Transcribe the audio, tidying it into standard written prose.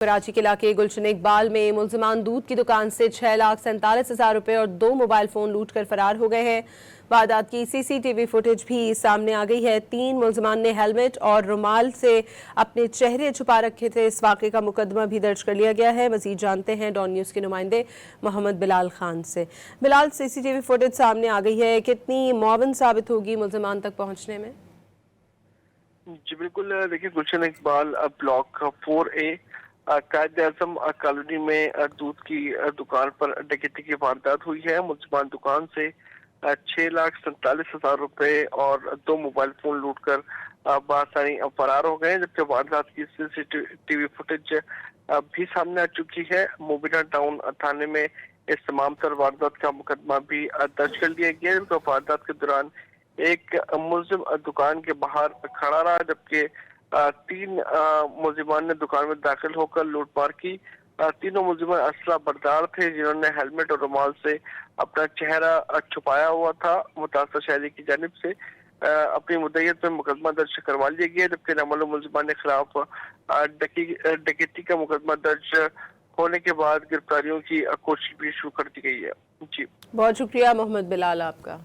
कराची के इलाके गुलशन इकबाल में मुलजिमान दूध की दुकान से 6,47,000 रुपए और 2 मोबाइल फोन लूट कर फरार हो गए हैं। वारदात की सीसीटीवी फुटेज भी सामने आ गई है। 3 मुलजिमान ने हेलमेट और रुमाल से अपने चेहरे छुपा रखे थे। इस वाक़े का मुकदमा भी दर्ज कर लिया गया है। मजीद जानते हैं डॉन न्यूज़ के नुमाइंदे मोहम्मद बिलाल खान से। बिलाल, सीसीटीवी फुटेज सामने आ गई है, कितनी मुआवन साबित होगी मुलजिमान तक पहुँचने में? जी बिल्कुल, देखिए Gulshan Iqbal block 4A Quaid-e-Azam colony में दूध की दुकान पर डकैती की वारदात हुई है। मुलजिमान दुकान से 6,47,000 रुपए और 2 मोबाइल फोन लूट कर बासानी फरार हो गए, जबकि वारदात की सीसीटीवी फुटेज भी सामने आ चुकी है। मोबिना टाउन थाने में इस तमाम तर वारदात का मुकदमा भी दर्ज कर लिया गया, जबकि वारदात के दौरान एक मुलजिम दुकान के बाहर खड़ा रहा, जबकि 3 मुलजिमान ने दुकान में दाखिल होकर लूटमार की। तीनों मुलजिमान असला बरदार थे, जिन्होंने हेलमेट और रुमाल से अपना चेहरा छुपाया हुआ था। मुतासर शहरी की जानिब से अपनी मुद्दईयत में मुकदमा दर्ज करवा लिया गया, जबकि नामालूम मुलजिमान के खिलाफ डकैती का मुकदमा दर्ज होने के बाद गिरफ्तारियों की कोशिश भी शुरू कर दी गई है। जी बहुत शुक्रिया मोहम्मद बिलाल आपका।